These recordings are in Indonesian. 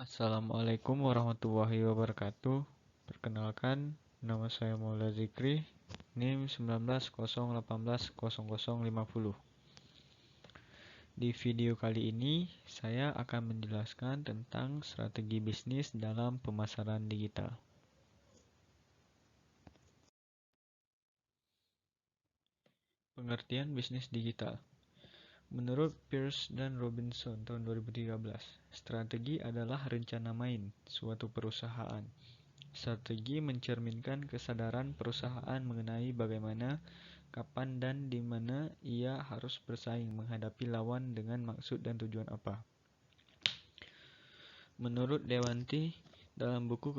Assalamualaikum warahmatullahi wabarakatuh. Perkenalkan, nama saya Maula Zikri, NIM 1901800050. Di video kali ini, saya akan menjelaskan tentang strategi bisnis dalam pemasaran digital. Pengertian bisnis digital. Menurut Pearce dan Robinson tahun 2013, strategi adalah rencana main suatu perusahaan. Strategi mencerminkan kesadaran perusahaan mengenai bagaimana, kapan, dan di mana ia harus bersaing menghadapi lawan dengan maksud dan tujuan apa. Menurut Dewanti, dalam buku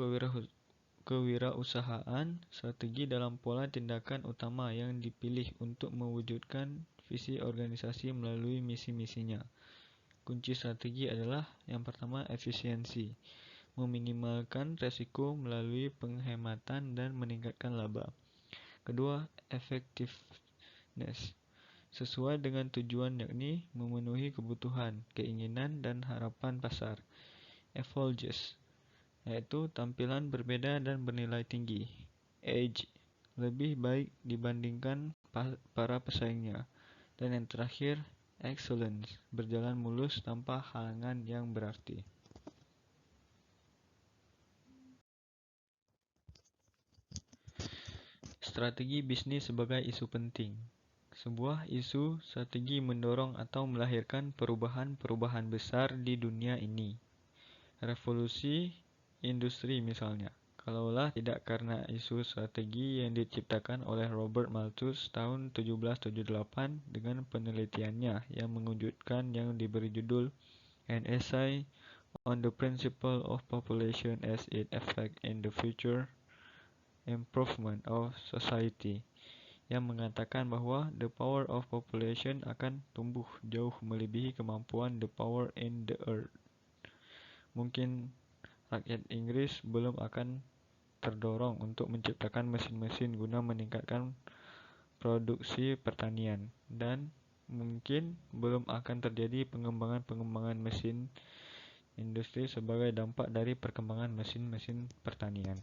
Kewirausahaan, strategi dalam pola tindakan utama yang dipilih untuk mewujudkan visi organisasi melalui misi-misinya. Kunci strategi adalah yang pertama, efisiensi. Meminimalkan resiko melalui penghematan dan meningkatkan laba. Kedua, effectiveness. Sesuai dengan tujuan, yakni memenuhi kebutuhan, keinginan, dan harapan pasar. Effulgence, yaitu tampilan berbeda dan bernilai tinggi. Edge, lebih baik dibandingkan para pesaingnya. Dan yang terakhir, excellence, berjalan mulus tanpa halangan yang berarti. Strategi bisnis sebagai isu penting. Sebuah isu strategi mendorong atau melahirkan perubahan-perubahan besar di dunia ini. Revolusi industri misalnya. Kalaulah tidak karena isu strategi yang diciptakan oleh Robert Malthus tahun 1778 dengan penelitiannya yang mengejutkan yang diberi judul An Essay on the Principle of Population as it Affects in the Future Improvement of Society, yang mengatakan bahwa the power of population akan tumbuh jauh melebihi kemampuan the power in the earth. Mungkin rakyat Inggris belum akan terdorong untuk menciptakan mesin-mesin guna meningkatkan produksi pertanian, dan mungkin belum akan terjadi pengembangan mesin industri sebagai dampak dari perkembangan mesin-mesin pertanian.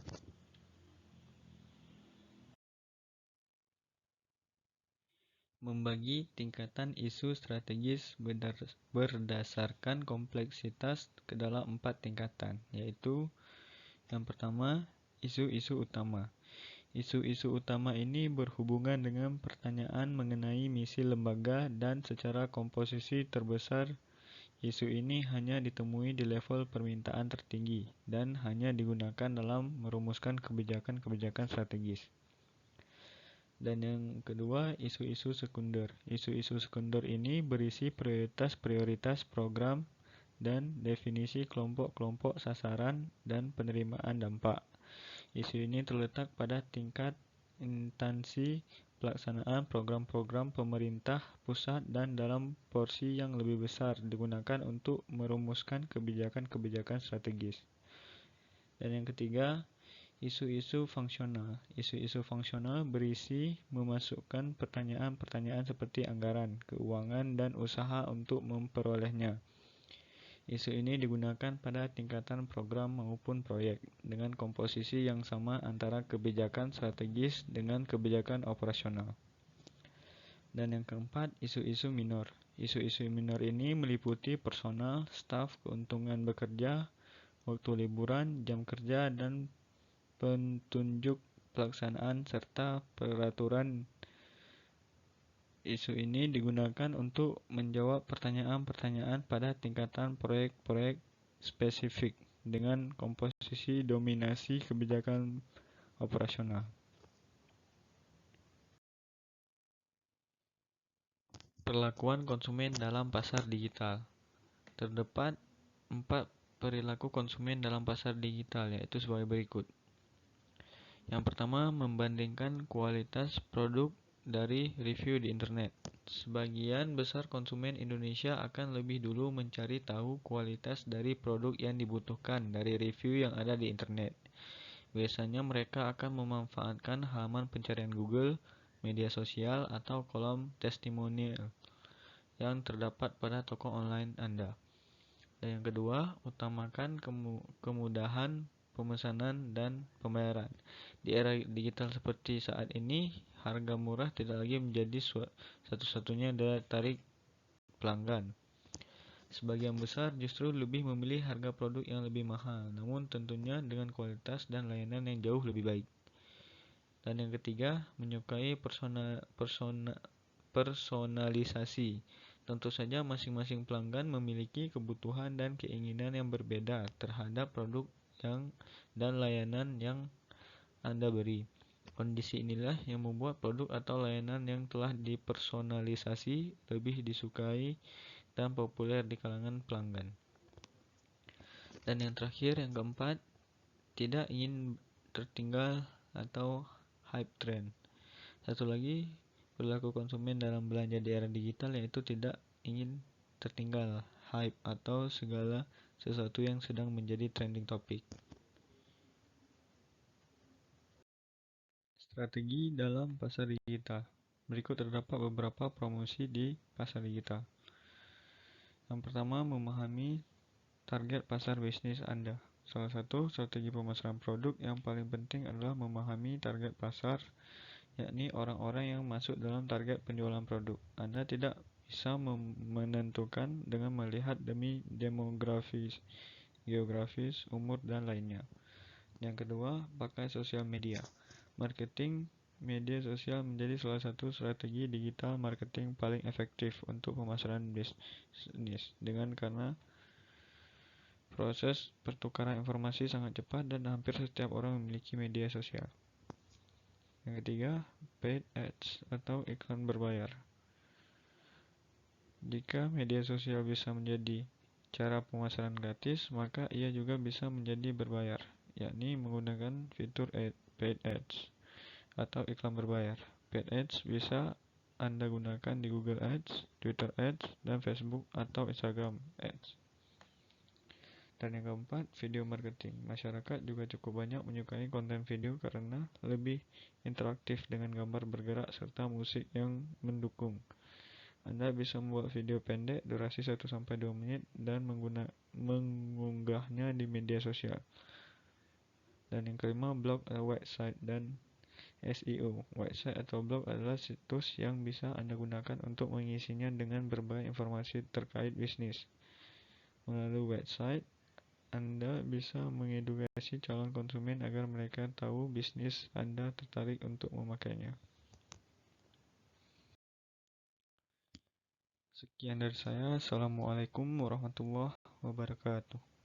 Membagi tingkatan isu strategis berdasarkan kompleksitas ke dalam 4 tingkatan, yaitu yang pertama, isu-isu utama. Isu-isu utama ini berhubungan dengan pertanyaan mengenai misi lembaga dan secara komposisi terbesar. Isu ini hanya ditemui di level permintaan tertinggi dan hanya digunakan dalam merumuskan kebijakan-kebijakan strategis. Dan yang kedua, isu-isu sekunder. Isu-isu sekunder ini berisi prioritas-prioritas program dan definisi kelompok-kelompok sasaran dan penerimaan dampak. Isu ini terletak pada tingkat instansi pelaksanaan program-program pemerintah pusat dan dalam porsi yang lebih besar digunakan untuk merumuskan kebijakan-kebijakan strategis. Dan yang ketiga, isu-isu fungsional. Isu-isu fungsional berisi memasukkan pertanyaan-pertanyaan seperti anggaran, keuangan, dan usaha untuk memperolehnya. Isu ini digunakan pada tingkatan program maupun proyek, dengan komposisi yang sama antara kebijakan strategis dengan kebijakan operasional. Dan yang keempat, isu-isu minor. Isu-isu minor ini meliputi personal, staf, keuntungan bekerja, waktu liburan, jam kerja, dan petunjuk pelaksanaan serta peraturan. Isu ini digunakan untuk menjawab pertanyaan-pertanyaan pada tingkatan proyek-proyek spesifik dengan komposisi dominasi kebijakan operasional. Perlakuan konsumen dalam pasar digital. Terdapat 4 perilaku konsumen dalam pasar digital, yaitu sebagai berikut. Yang pertama, membandingkan kualitas produk dari review di internet. Sebagian besar konsumen Indonesia akan lebih dulu mencari tahu kualitas dari produk yang dibutuhkan dari review yang ada di internet. Biasanya mereka akan memanfaatkan halaman pencarian Google, media sosial, atau kolom testimonial yang terdapat pada toko online Anda. Dan yang kedua, utamakan kemudahan pemesanan dan pembayaran. Di era digital seperti saat ini, harga murah tidak lagi menjadi satu-satunya daya tarik pelanggan. Sebagian besar justru lebih memilih harga produk yang lebih mahal, namun tentunya dengan kualitas dan layanan yang jauh lebih baik. Dan yang ketiga, menyukai personalisasi. Tentu saja masing-masing pelanggan memiliki kebutuhan dan keinginan yang berbeda terhadap produk dan layanan yang Anda beri. Kondisi inilah yang membuat produk atau layanan yang telah dipersonalisasi lebih disukai dan populer di kalangan pelanggan. Dan yang terakhir, yang keempat, tidak ingin tertinggal atau hype trend. Satu lagi, perilaku konsumen dalam belanja di era digital yaitu tidak ingin tertinggal hype atau segala sesuatu yang sedang menjadi trending topic. Strategi dalam pasar digital. Berikut terdapat beberapa promosi di pasar digital. Yang pertama, memahami target pasar bisnis Anda. Salah satu strategi pemasaran produk yang paling penting adalah memahami target pasar, yakni orang-orang yang masuk dalam target penjualan produk. Anda tidak bisa menentukan dengan melihat demografis, geografis, umur, dan lainnya. Yang kedua, pakai sosial media. Marketing media sosial menjadi salah satu strategi digital marketing paling efektif untuk pemasaran bisnis karena proses pertukaran informasi sangat cepat dan hampir setiap orang memiliki media sosial. Yang ketiga, paid ads atau iklan berbayar. Jika media sosial bisa menjadi cara pemasaran gratis, maka ia juga bisa menjadi berbayar, yakni menggunakan fitur paid ads atau iklan berbayar. Paid ads bisa Anda gunakan di Google Ads, Twitter Ads, dan Facebook atau Instagram Ads. Dan yang keempat, video marketing. Masyarakat juga cukup banyak menyukai konten video karena lebih interaktif dengan gambar bergerak serta musik yang mendukung. Anda bisa membuat video pendek durasi 1-2 menit dan mengunggahnya di media sosial. Dan yang kelima, blog atau website dan SEO. Website atau blog adalah situs yang bisa Anda gunakan untuk mengisinya dengan berbagai informasi terkait bisnis. Melalui website, Anda bisa mengedukasi calon konsumen agar mereka tahu bisnis Anda tertarik untuk memakainya. Sekian dari saya. Assalamualaikum warahmatullahi wabarakatuh.